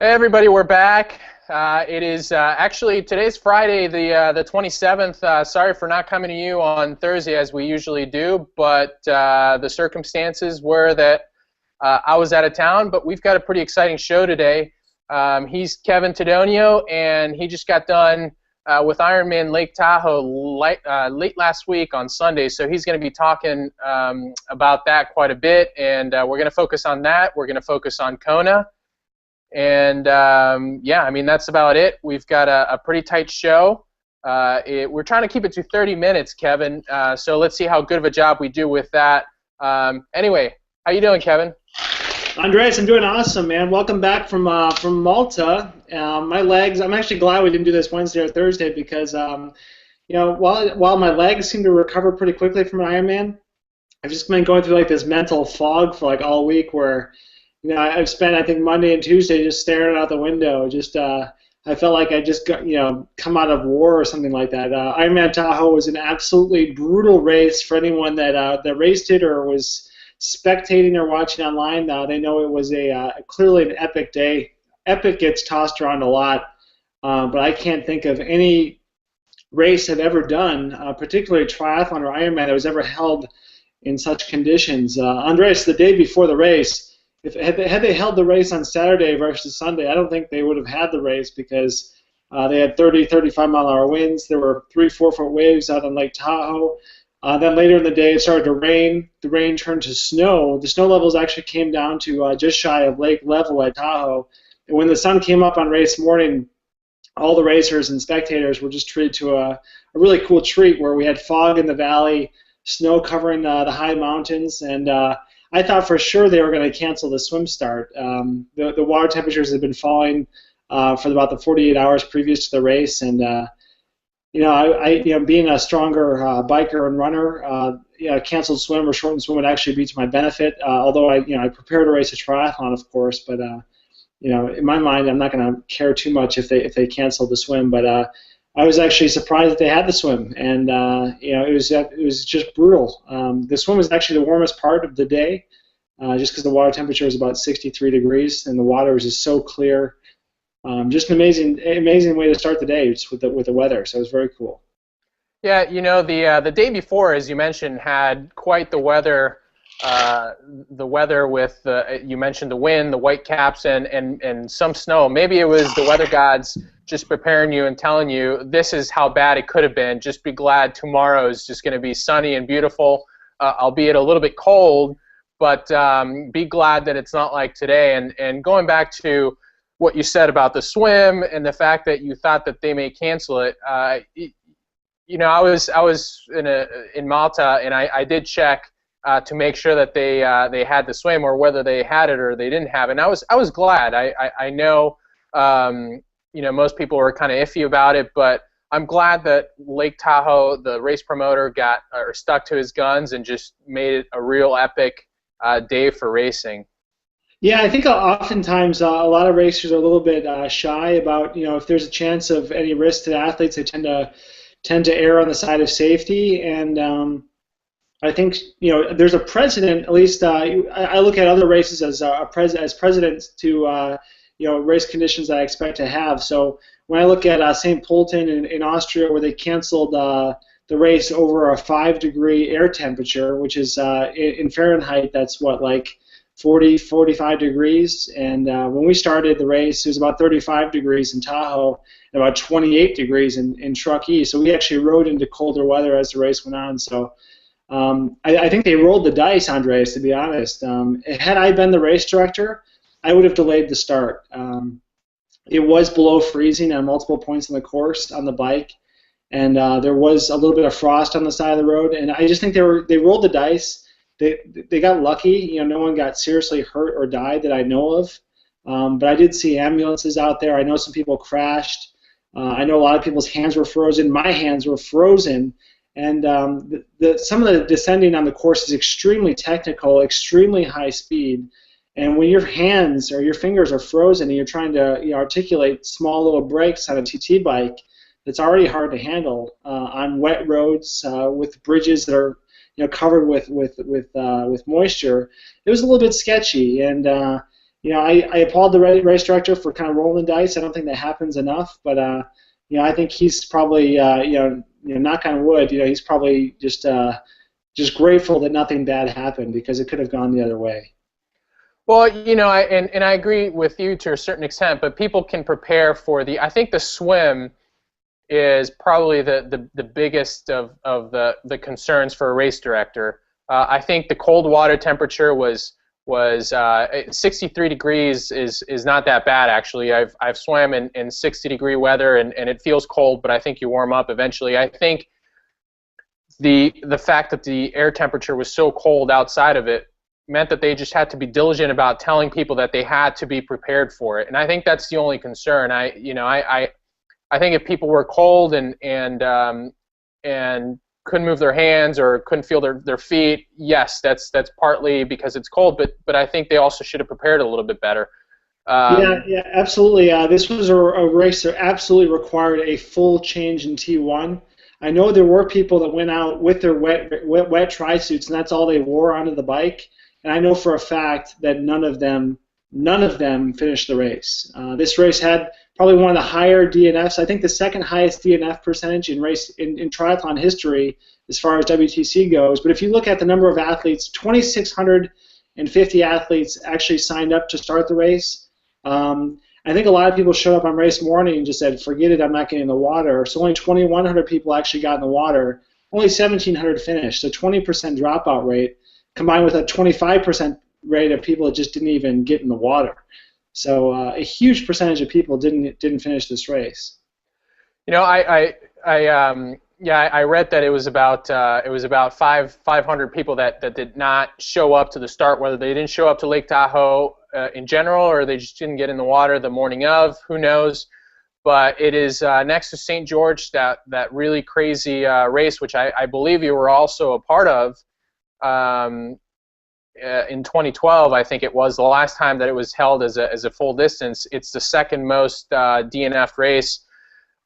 Hey everybody, we're back. It is actually today's Friday, the 27th. Sorry for not coming to you on Thursday as we usually do, but the circumstances were that I was out of town. But we've got a pretty exciting show today. He's Kevin Tedonio, and he just got done with Ironman Lake Tahoe late last week on Sunday. So he's going to be talking about that quite a bit, and we're going to focus on that. We're going to focus on Kona. And yeah, I mean, that's about it. We've got a pretty tight show. We're trying to keep it to 30 minutes, Kevin. So let's see how good of a job we do with that. Anyway, how you doing, Kevin? Andreas, I'm doing awesome, man. Welcome back from Malta. My legs, I'm actually glad we didn't do this Wednesday or Thursday because, you know, while my legs seem to recover pretty quickly from an Ironman, I've just been going through like this mental fog for like all week where, you know, I've spent, I think, Monday and Tuesday just staring out the window. Just, I felt like I just got, you know, come out of war or something like that. Ironman Tahoe was an absolutely brutal race for anyone that raced it or was spectating or watching online. They know it was clearly an epic day. Epic gets tossed around a lot, but I can't think of any race I've ever done, particularly triathlon or Ironman, that was ever held in such conditions. Andreas, the day before the race, had they held the race on Saturday versus Sunday, I don't think they would have had the race because they had 30, 35-mile-an-hour winds. There were 3-4-foot waves out on Lake Tahoe. Then later in the day, it started to rain. The rain turned to snow. The snow levels actually came down to just shy of lake level at Tahoe. And when the sun came up on race morning, all the racers and spectators were just treated to a really cool treat where we had fog in the valley, snow covering the high mountains, and I thought for sure they were going to cancel the swim start. The water temperatures had been falling for about the 48 hours previous to the race, and you know, being a stronger biker and runner, canceled swim or shortened swim would actually be to my benefit. Although I prepared to race a triathlon, of course, but you know, in my mind, I'm not going to care too much if they canceled the swim. But I was actually surprised that they had the swim, and you know, it was just brutal. The swim was actually the warmest part of the day, just because the water temperature was about 63 degrees, and the water was just so clear. Just an amazing way to start the day, just with the weather. So it was very cool. Yeah, you know, the day before, as you mentioned, had quite the weather. The weather with you mentioned the wind, the white caps, and some snow. Maybe it was the weather gods just preparing you and telling you this is how bad it could have been. Just be glad tomorrow is just going to be sunny and beautiful, albeit a little bit cold, but be glad that it's not like today. And going back to what you said about the swim and the fact that you thought that they may cancel it, you know, I was in Malta, and I did check to make sure that they had the swim, or whether they had it or they didn't have it. And I was glad. I know you know, most people were kind of iffy about it, but I'm glad that Lake Tahoe, the race promoter, stuck to his guns and just made it a real epic day for racing. Yeah, I think oftentimes a lot of racers are a little bit shy about, you know, if there's a chance of any risk to the athletes, they tend to err on the side of safety. And I think, you know, there's a precedent. At least I look at other races as precedents to you know, race conditions that I expect to have. So when I look at St. Pölten in Austria, where they canceled the race over a 5-degree air temperature, which is in Fahrenheit, that's what, like 40, 45 degrees. And when we started the race, it was about 35 degrees in Tahoe and about 28 degrees in Truckee. So we actually rode into colder weather as the race went on. So I think they rolled the dice, Andreas, to be honest. Had I been the race director, I would have delayed the start. It was below freezing at multiple points on the course on the bike, and there was a little bit of frost on the side of the road. And I just think they rolled the dice. They got lucky. You know, no one got seriously hurt or died that I know of. But I did see ambulances out there. I know some people crashed. I know a lot of people's hands were frozen. My hands were frozen. And some of the descending on the course is extremely technical, extremely high speed. And when your hands or your fingers are frozen and you're trying to, you know, articulate small little brakes on a TT bike, it's already hard to handle on wet roads with bridges that are, you know, covered with moisture. It was a little bit sketchy, and I applaud the race director for kind of rolling the dice. I don't think that happens enough, but I think he's probably knock on wood, he's probably just grateful that nothing bad happened because it could have gone the other way. Well, I agree with you to a certain extent, but people can prepare for I think the swim is probably the biggest of the concerns for a race director. I think the cold water temperature was 63 degrees is not that bad, actually. I've swam in 60-degree weather, and it feels cold, but I think you warm up eventually. I think the fact that the air temperature was so cold outside of it meant that they just had to be diligent about telling people that they had to be prepared for it, and I think that's the only concern. I think if people were cold and couldn't move their hands or couldn't feel their feet, yes, that's partly because it's cold, but I think they also should have prepared a little bit better. Yeah, absolutely. This was a race that absolutely required a full change in T1. I know there were people that went out with their wet tri-suits, and that's all they wore onto the bike. And I know for a fact that none of them finished the race. This race had probably one of the higher DNFs. I think the second highest DNF percentage in triathlon history as far as WTC goes. But if you look at the number of athletes, 2,650 athletes actually signed up to start the race. I think a lot of people showed up on race morning and just said, forget it, I'm not getting in the water. So only 2,100 people actually got in the water. Only 1,700 finished. So 20% dropout rate combined with a 25% rate of people that just didn't even get in the water. So a huge percentage of people didn't finish this race. I read that it was about 500 people that did not show up to the start, whether they didn't show up to Lake Tahoe in general or they just didn't get in the water the morning of. Who knows? But it is next to St. George, that really crazy race, which I believe you were also a part of. In 2012, I think it was the last time that it was held as a full distance. It's the second most DNF race,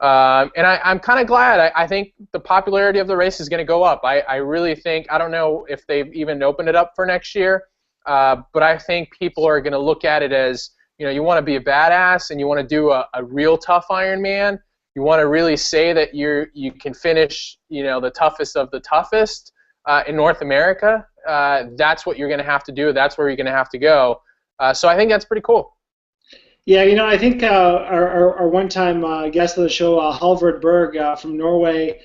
and I'm kind of glad. I think the popularity of the race is going to go up. I really think, I don't know if they've even opened it up for next year, but I think people are going to look at it as, you want to be a badass and you want to do a real tough Ironman. You want to really say that you can finish, the toughest of the toughest in North America. That's what you're going to have to do. That's where you're going to have to go. So I think that's pretty cool. Yeah, I think our one-time guest of the show, Halvard Berg from Norway,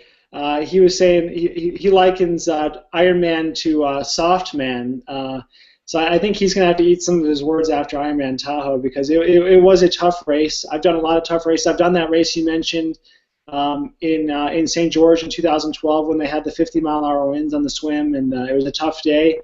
he was saying he likens Ironman to soft man. So I think he's going to have to eat some of his words after Ironman Tahoe because it was a tough race. I've done a lot of tough races. I've done that race you mentioned in St. George in 2012 when they had the 50-mile-an-hour winds on the swim, and it was a tough day.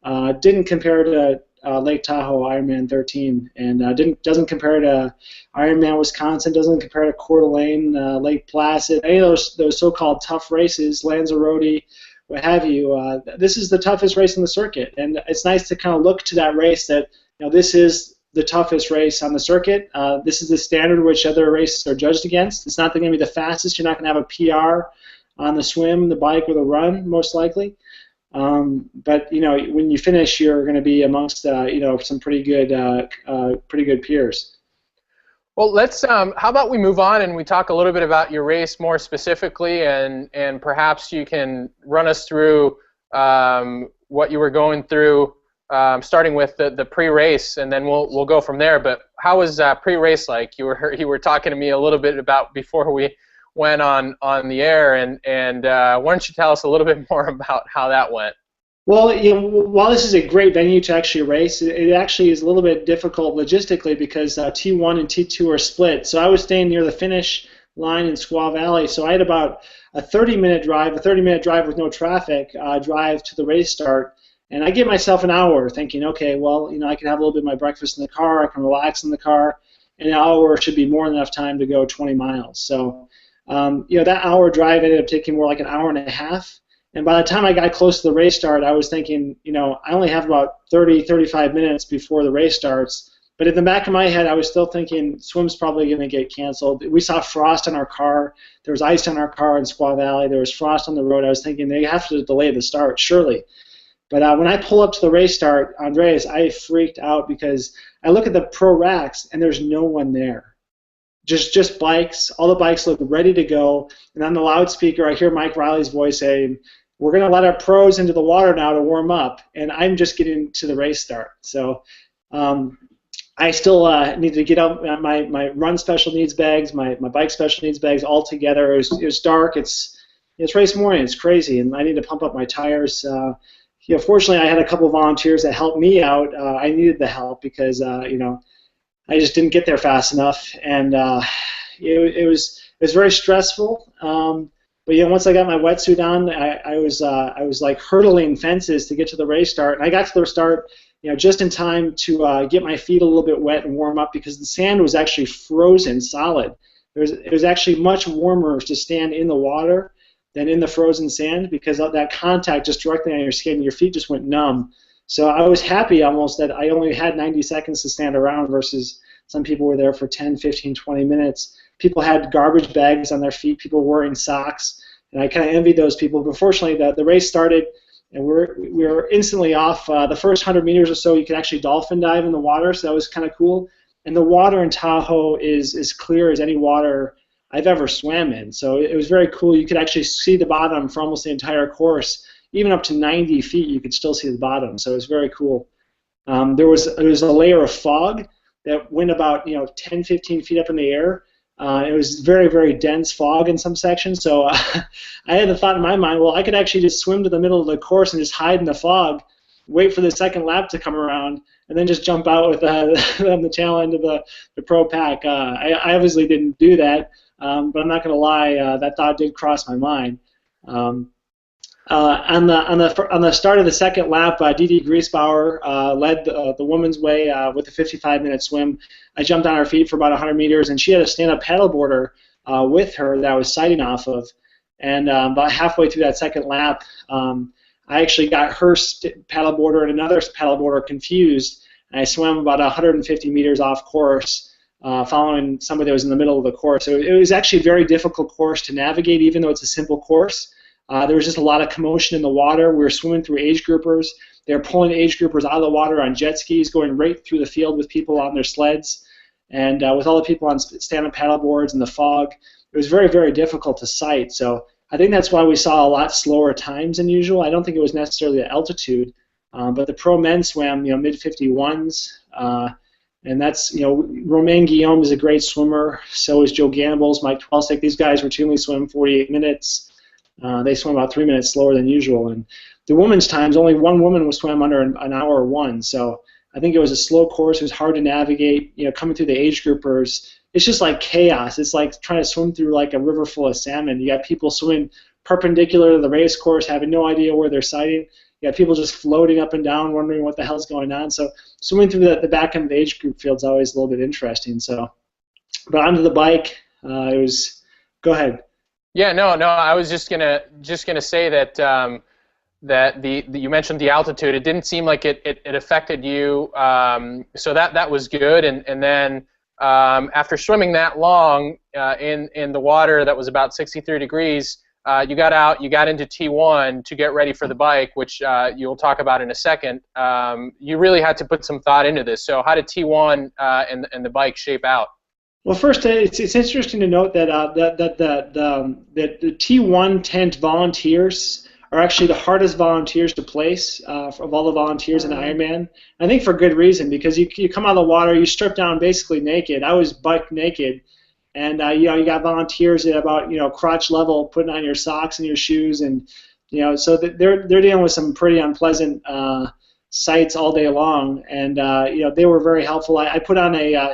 Didn't compare to Lake Tahoe Ironman 13, and doesn't compare to Ironman Wisconsin, doesn't compare to Coeur d'Alene, Lake Placid, any of those so-called tough races, Lanzarote, what have you. This is the toughest race in the circuit, and it's nice to kind of look to that race that this is the toughest race on the circuit. This is the standard which other races are judged against. It's not going to be the fastest. You're not going to have a PR on the swim, the bike, or the run, most likely. But when you finish, you're going to be amongst some pretty good peers. Well, let's. How about we move on and we talk a little bit about your race more specifically, and perhaps you can run us through what you were going through, starting with the pre-race, and then we'll go from there. But how was pre-race like? You were talking to me a little bit about before we went on the air, and why don't you tell us a little bit more about how that went? Well, while this is a great venue to actually race, it actually is a little bit difficult logistically because T1 and T2 are split. So I was staying near the finish line in Squaw Valley, so I had about a 30-minute drive with no traffic, drive to the race start. And I give myself an hour thinking, okay, well, I can have a little bit of my breakfast in the car, I can relax in the car, and an hour should be more than enough time to go 20 miles. So, that hour drive ended up taking more like an hour and a half. And by the time I got close to the race start, I was thinking, I only have about 30, 35 minutes before the race starts. But in the back of my head, I was still thinking, swim's probably going to get canceled. We saw frost on our car. There was ice on our car in Squaw Valley. There was frost on the road. I was thinking they have to delay the start, surely. But when I pull up to the race start, Andreas, I freaked out because I look at the pro racks and there's no one there. Just bikes. All the bikes look ready to go. And on the loudspeaker, I hear Mike Riley's voice saying, "We're going to let our pros into the water now to warm up." And I'm just getting to the race start. So I still need to get out my run special needs bags, my bike special needs bags all together. It was dark. It's race morning. It's crazy, and I need to pump up my tires. Fortunately, I had a couple of volunteers that helped me out. I needed the help because I just didn't get there fast enough, and it was very stressful. But once I got my wetsuit on, I was like hurdling fences to get to the race start, and I got to the start, just in time to get my feet a little bit wet and warm up because the sand was actually frozen solid. It was actually much warmer to stand in the water than in the frozen sand because of that contact just directly on your skin. Your feet just went numb. So I was happy almost that I only had 90 seconds to stand around versus some people were there for 10, 15, 20 minutes. People had garbage bags on their feet. People were wearing socks, and I kind of envied those people. But fortunately, the race started, and we were instantly off. The first 100 meters or so, you could actually dolphin dive in the water, so that was kind of cool. And the water in Tahoe is as clear as any water I've ever swam in. So it was very cool. You could actually see the bottom for almost the entire course. Even up to 90 feet, you could still see the bottom. So it was very cool. There was a layer of fog that went about 10, 15 feet up in the air. It was very, very dense fog in some sections. So I had the thought in my mind, well, I could actually just swim to the middle of the course and just hide in the fog, wait for the second lap to come around, and then just jump out with on the tail end of the pro pack. I obviously didn't do that, but I'm not going to lie, that thought did cross my mind. On the start of the second lap, Dee Griesbauer led the women's way with a 55-minute swim. I jumped on her feet for about 100 meters, and she had a stand-up paddleboarder with her that I was sighting off of. And about halfway through that second lap, I actually got her paddleboarder and another paddleboarder confused, and I swam about 150 meters off course, following somebody that was in the middle of the course. So it was actually a very difficult course to navigate, even though it's a simple course. There was just a lot of commotion in the water. We were swimming through age groupers. They were pulling age groupers out of the water on jet skis, going right through the field with people on their sleds. And with all the people on stand-up paddleboards and the fog, it was very, very difficult to sight. So I think that's why we saw a lot slower times than usual. I don't think it was necessarily the altitude, but the pro men swam, mid-51s, and that's, Romain Guillaume is a great swimmer. So is Joe Gambles, Mike Twelsick. These guys routinely swim 48 minutes. They swam about 3 minutes slower than usual. And the women's times, only one woman was swam under an hour one. So I think it was a slow course. It was hard to navigate. Coming through the age groupers, it's just like chaos. It's like trying to swim through like a river full of salmon. You got people swimming perpendicular to the race course, having no idea where they're sighting. You got people just floating up and down, wondering what the hell's going on. So swimming through the back end of the age group field is always a little bit interesting. So, but onto the bike, it was. Go ahead. Yeah, no. I was just gonna say that that you mentioned the altitude. It didn't seem like it affected you. So that was good. And then after swimming that long in the water that was about 63 degrees, you got out. You got into T1 to get ready for the bike, which you'll talk about in a second. You really had to put some thought into this. So how did T1 and the bike shape out? Well, first, it's interesting to note that the T1 tent volunteers are actually the hardest volunteers to place of all the volunteers in Ironman. I think for good reason, because you come out of the water, you strip down basically naked. I was buck naked, and you got volunteers at about crotch level putting on your socks and your shoes, and so they're dealing with some pretty unpleasant sites all day long, and they were very helpful. I put on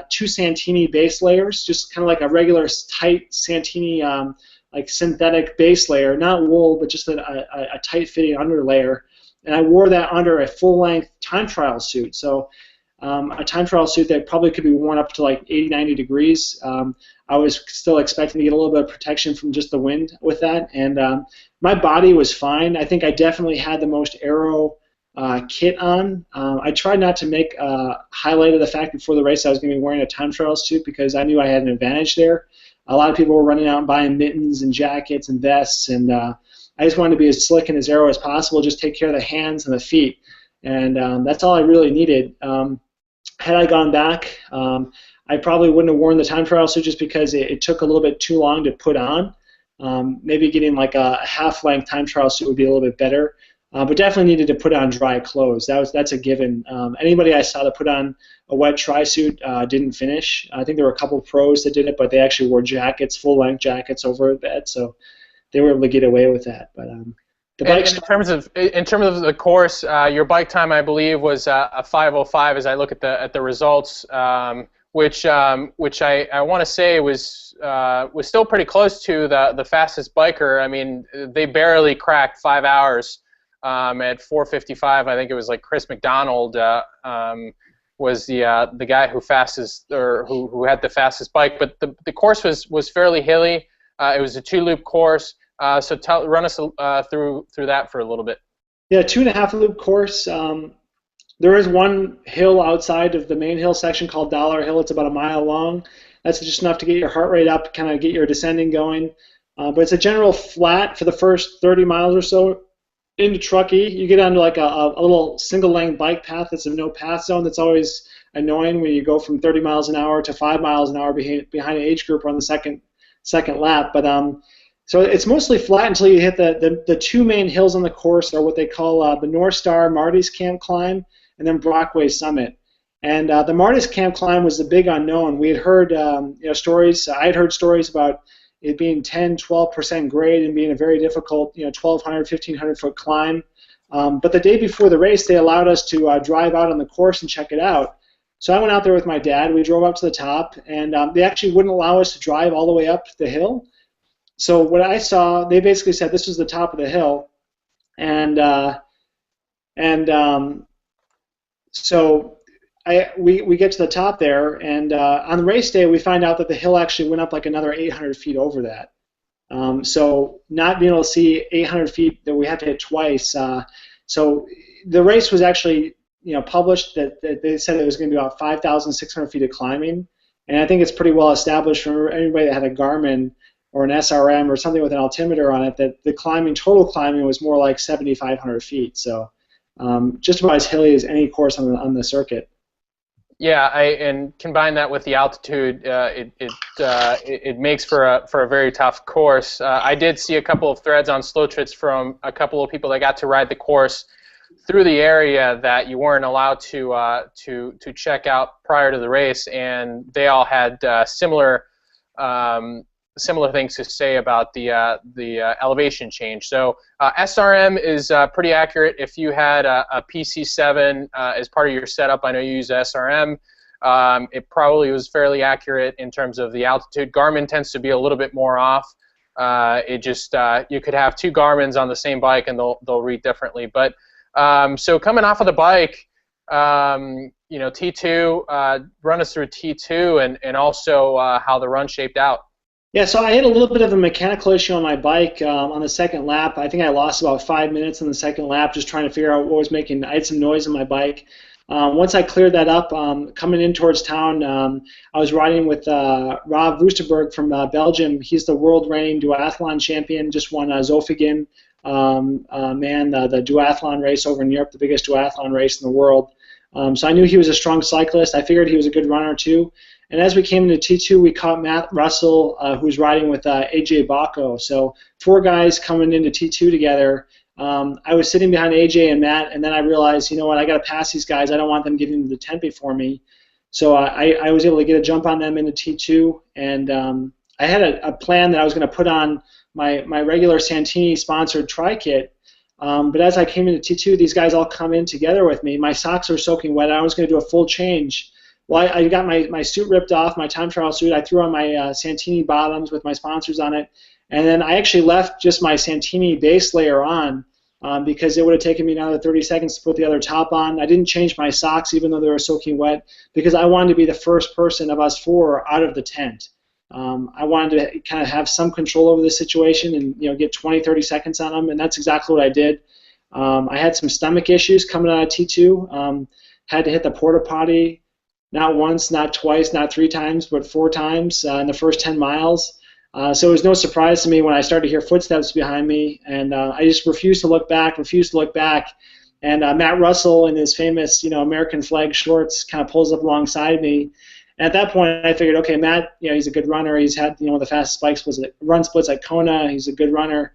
two Santini base layers, just kind of like a regular tight Santini like synthetic base layer, not wool, but just a tight-fitting under layer, and I wore that under a full-length time trial suit. So a time trial suit that probably could be worn up to like 80, 90 degrees. I was still expecting to get a little bit of protection from just the wind with that, and my body was fine. I think I definitely had the most aero kit on. I tried not to make a highlight of the fact before the race I was going to be wearing a time trial suit because I knew I had an advantage there. A lot of people were running out and buying mittens and jackets and vests, and I just wanted to be as slick and as aero as possible, just take care of the hands and the feet. And that's all I really needed. Had I gone back, I probably wouldn't have worn the time trial suit just because it took a little bit too long to put on. Maybe getting like a half-length time trial suit would be a little bit better. But definitely needed to put on dry clothes. That's a given. Anybody I saw that put on a wet tri-suit didn't finish. I think there were a couple of pros that did it, but they actually wore jackets, full-length jackets over that, so they were able to get away with that. But the bike. In terms of the course, your bike time, I believe, was a 5:05. As I look at the results, which I want to say was still pretty close to the fastest biker. I mean, they barely cracked 5 hours. At 4:55, I think it was like Chris McDonald was the guy who who had the fastest bike. But the course was fairly hilly. It was a 2-loop course. So run us through that for a little bit. Yeah, 2.5-loop course. There is one hill outside of the main hill section called Dollar Hill. It's about a mile long. That's just enough to get your heart rate up, kind of get your descending going. But it's a general flat for the first 30 miles or so. Into Truckee, you get onto like a little single-lane bike path that's a no-path zone. That's always annoying when you go from 30 miles an hour to 5 miles an hour behind an age group on the second lap. But so it's mostly flat until you hit the two main hills on the course are what they call the North Star Marty's Camp Climb and then Brockway Summit. And the Marty's Camp Climb was the big unknown. We had heard stories. I had heard stories about it being 10, 12% grade and being a very difficult 1,200, 1,500 foot climb. But the day before the race, they allowed us to drive out on the course and check it out. So I went out there with my dad. We drove up to the top, and they actually wouldn't allow us to drive all the way up the hill. So what I saw, they basically said this was the top of the hill, so we get to the top there, and on the race day we find out that the hill actually went up like another 800 feet over that. So not being able to see 800 feet that we have to hit twice. So the race was actually published that they said it was going to be about 5,600 feet of climbing, and I think it's pretty well established for anybody that had a Garmin or an SRM or something with an altimeter on it that the total climbing was more like 7,500 feet. So just about as hilly as any course on the circuit. Yeah, and combine that with the altitude, it makes for a very tough course. I did see a couple of threads on Slow Twits from a couple of people that got to ride the course through the area that you weren't allowed to check out prior to the race, and they all had similar things to say about the elevation change. So SRM is pretty accurate. If you had a PC7 as part of your setup, I know you use SRM, it probably was fairly accurate in terms of the altitude. Garmin tends to be a little bit more off. You could have two Garmins on the same bike and they'll read differently. But so coming off of the bike, T2, run us through T2 and also how the run shaped out. Yeah, so I had a little bit of a mechanical issue on my bike on the second lap. I think I lost about 5 minutes on the second lap just trying to figure out what was making. I had some noise on my bike. Once I cleared that up, coming in towards town, I was riding with Rob Oosterberg from Belgium. He's the world reigning duathlon champion, just won Zofingen, the duathlon race over in Europe, the biggest duathlon race in the world. So I knew he was a strong cyclist. I figured he was a good runner too. And as we came into T2, we caught Matt Russell, who was riding with AJ Bacco. So 4 guys coming into T2 together. I was sitting behind AJ and Matt, and then I realized, you know what, I got to pass these guys. I don't want them getting into the tent before me. So I was able to get a jump on them into T2, and I had a plan that I was going to put on my regular Santini-sponsored tri-kit. But as I came into T2, these guys all come in together with me. My socks are soaking wet. I was going to do a full change. Well, I got my suit ripped off, my time trial suit. I threw on my Santini bottoms with my sponsors on it. And then I actually left just my Santini base layer on because it would have taken me another 30 seconds to put the other top on. I didn't change my socks even though they were soaking wet because I wanted to be the first person of us 4 out of the tent. I wanted to kind of have some control over the situation and get 20, 30 seconds on them, and that's exactly what I did. I had some stomach issues coming out of T2. Had to hit the porta potty not once, not twice, not 3 times, but 4 times in the first 10 miles. So it was no surprise to me when I started to hear footsteps behind me, and I just refused to look back, And Matt Russell in his famous, American flag shorts kind of pulls up alongside me. And at that point, I figured, okay, Matt, he's a good runner. He's had, the fastest run splits at Kona. He's a good runner.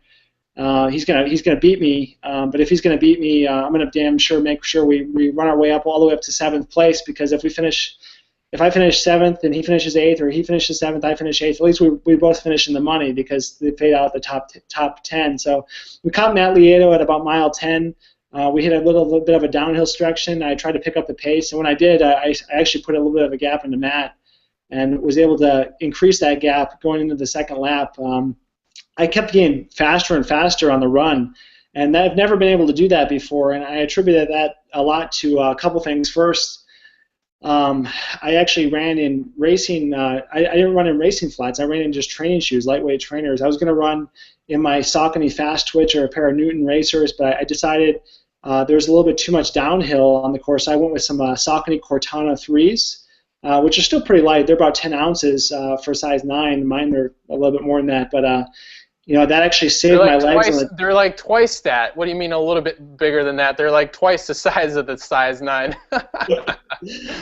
He's gonna beat me. But if he's gonna beat me, I'm gonna damn sure make sure we run our way up all the way up to 7th place, because if I finish 7th and he finishes 8th, or he finishes 7th, I finish 8th, at least we both finish in the money, because they paid out the top 10. So we caught Matt Lieto at about mile 10. We hit a little bit of a downhill section. I tried to pick up the pace, and when I did, I actually put a little bit of a gap into Matt and was able to increase that gap going into the second lap. I kept getting faster and faster on the run, and I've never been able to do that before, and I attributed that a lot to a couple things. First, I actually ran in racing. I didn't run in racing flats. I ran in just training shoes, lightweight trainers. I was going to run in my Saucony Fast Twitch or a pair of Newton racers, but I decided there was a little bit too much downhill on the course. I went with some Saucony Cortana 3s, which are still pretty light. They're about 10 ounces for size 9. Mine are a little bit more than that, but that actually saved my legs. They're like twice that. What do you mean a little bit bigger than that? They're like twice the size of the size 9.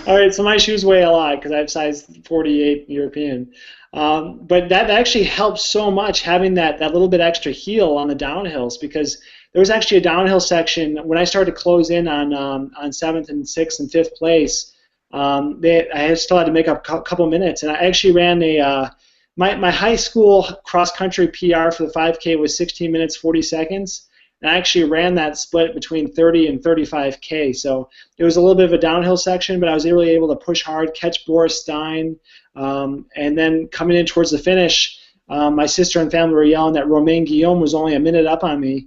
All right, so my shoes weigh a lot because I have size 48 European. But that actually helps so much, having that little bit extra heel on the downhills, because there was actually a downhill section when I started to close in on 7th and 6th and 5th place. I still had to make up a couple minutes, and I actually ran my high school cross-country PR for the 5K was 16 minutes 40 seconds, and I actually ran that split between 30 and 35K. So it was a little bit of a downhill section, but I was really able to push hard, catch Boris Stein, and then coming in towards the finish, my sister and family were yelling that Romain Guillaume was only a minute up on me,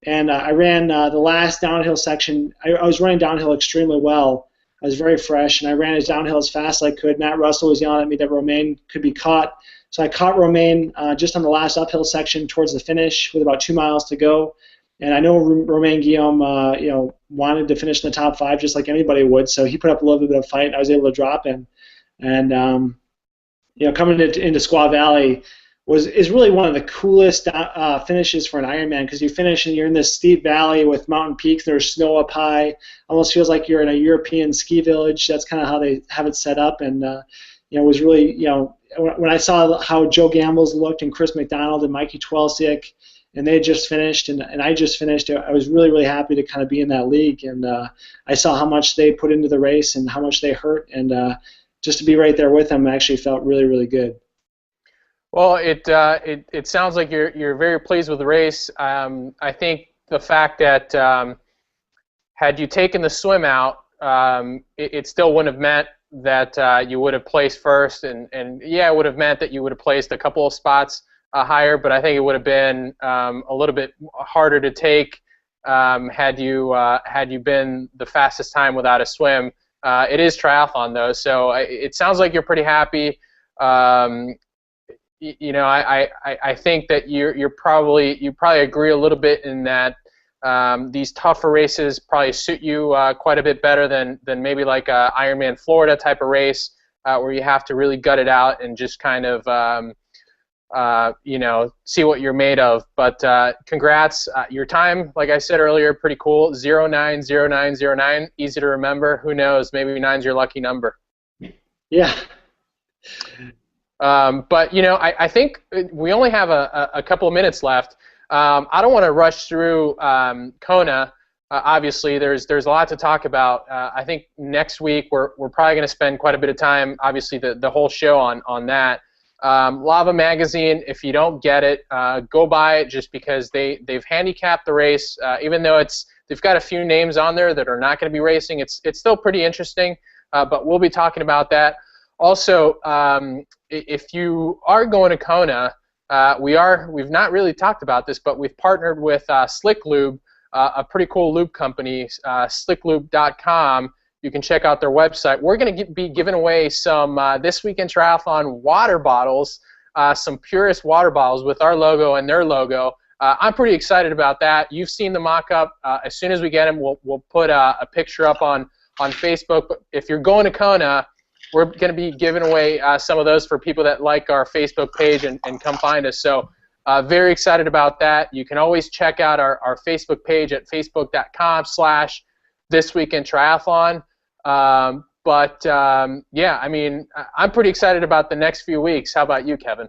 and I ran the last downhill section. I was running downhill extremely well. I was very fresh, and I ran as downhill as fast as I could. Matt Russell was yelling at me that Romain could be caught. So I caught Romain just on the last uphill section towards the finish with about 2 miles to go. And I know Romain Guillaume, wanted to finish in the top 5 just like anybody would. So he put up a little bit of fight, and I was able to drop him. And coming into Squaw Valley is really one of the coolest finishes for an Ironman, because you finish and you're in this steep valley with mountain peaks. There's snow up high. Almost feels like you're in a European ski village. That's kind of how they have it set up. And it was really, when I saw how Joe Gambles looked, and Chris McDonald and Mikey Twelsick, and they had just finished, and I just finished, I was really, really happy to kind of be in that league. And I saw how much they put into the race and how much they hurt, and just to be right there with them actually felt really, really good. Well, it sounds like you're very pleased with the race. I think the fact that had you taken the swim out, it still wouldn't have meant that you would have placed first, and yeah, it would have meant that you would have placed a couple of spots higher, but I think it would have been a little bit harder to take had you been the fastest time without a swim. It is triathlon though, so it sounds like you're pretty happy. I think that you probably agree a little bit in that these tougher races probably suit you quite a bit better than maybe like a Ironman Florida type of race where you have to really gut it out and just kind of see what you're made of. But congrats. Your time, like I said earlier, pretty cool. 090909, easy to remember. Who knows? Maybe 9's your lucky number. Yeah. But I think we only have a couple of minutes left. I don't want to rush through Kona. Obviously, there's a lot to talk about. I think next week we're probably going to spend quite a bit of time. Obviously, the whole show on that. Lava Magazine. If you don't get it, go buy it, just because they've handicapped the race. Even though they've got a few names on there that are not going to be racing, it's still pretty interesting. But we'll be talking about that. Also, if you are going to Kona, we've not really talked about this, but we've partnered with Slick Lube, a pretty cool lube company, slicklube.com. You can check out their website. We're going to be giving away some This Week in Triathlon water bottles, some Purist water bottles with our logo and their logo. I'm pretty excited about that. You've seen the mock-up. As soon as we get them, we'll put a picture up on Facebook. But if you're going to Kona, we're going to be giving away some of those for people that like our Facebook page and come find us. So very excited about that. You can always check out our Facebook page at facebook.com/thisweekendtriathlon. Yeah, I mean, I'm pretty excited about the next few weeks. How about you, Kevin?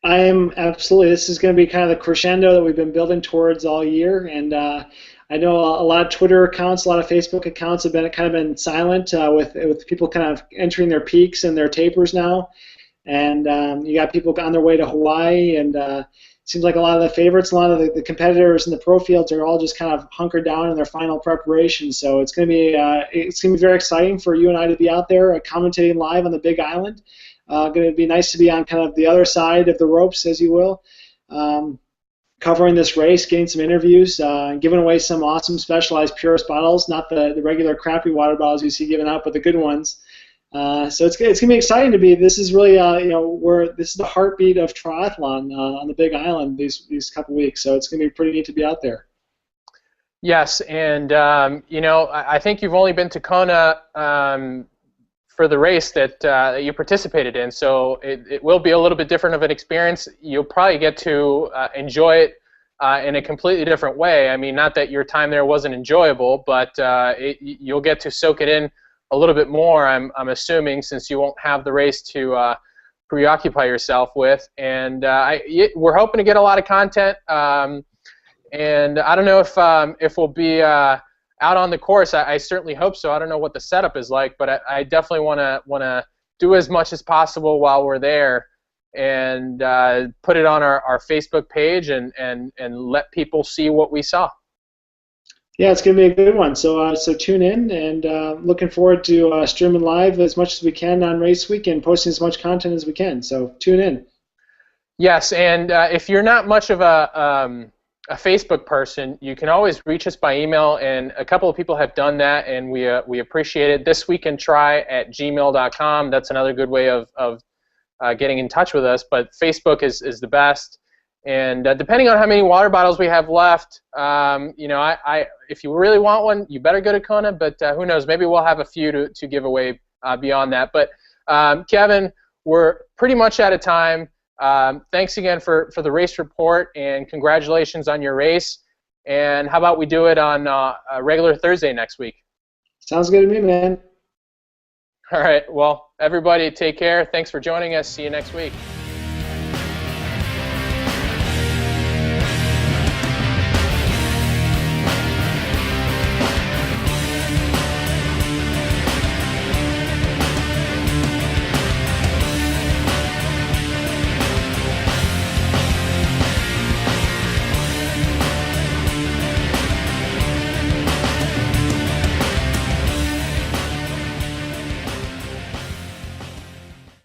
I am absolutely. This is going to be kind of the crescendo that we've been building towards all year, and I know a lot of Twitter accounts, a lot of Facebook accounts have been silent with people kind of entering their peaks and their tapers now, and you got people on their way to Hawaii, and it seems like a lot of the favorites, a lot of the competitors in the pro fields are all just kind of hunkered down in their final preparation. So it's going to be very exciting for you and I to be out there commentating live on the Big Island. Going to be nice to be on kind of the other side of the ropes, as you will, covering this race, getting some interviews, giving away some awesome specialized Purist bottles, not the regular crappy water bottles you see given out, but the good ones. So it's going to be exciting to be. This is really this is the heartbeat of triathlon on the Big Island these couple weeks. So it's going to be pretty neat to be out there. Yes, and I think you've only been to Kona for the race that you participated in, so it will be a little bit different of an experience. You'll probably get to enjoy it in a completely different way. I mean, not that your time there wasn't enjoyable, but you'll get to soak it in a little bit more, I'm assuming, since you won't have the race to preoccupy yourself with. And we're hoping to get a lot of content, and I don't know if we'll be out on the course. I certainly hope so. I don't know what the setup is like, but I definitely want to do as much as possible while we're there, and put it on our Facebook page and let people see what we saw. Yeah, it's going to be a good one. So tune in, and looking forward to streaming live as much as we can on race weekend, posting as much content as we can. So tune in. Yes, and if you're not much of a Facebook person, you can always reach us by email, and a couple of people have done that, and we appreciate it. thisweekendtry@gmail.com. That's another good way of getting in touch with us, but Facebook is the best. And depending on how many water bottles we have left, if you really want one, you better go to Kona, but who knows, maybe we'll have a few to give away beyond that. But Kevin, we're pretty much out of time. Thanks again for the race report, and congratulations on your race. And how about we do it on a regular Thursday next week? Sounds good to me, man. All right. Well, everybody, take care. Thanks for joining us. See you next week.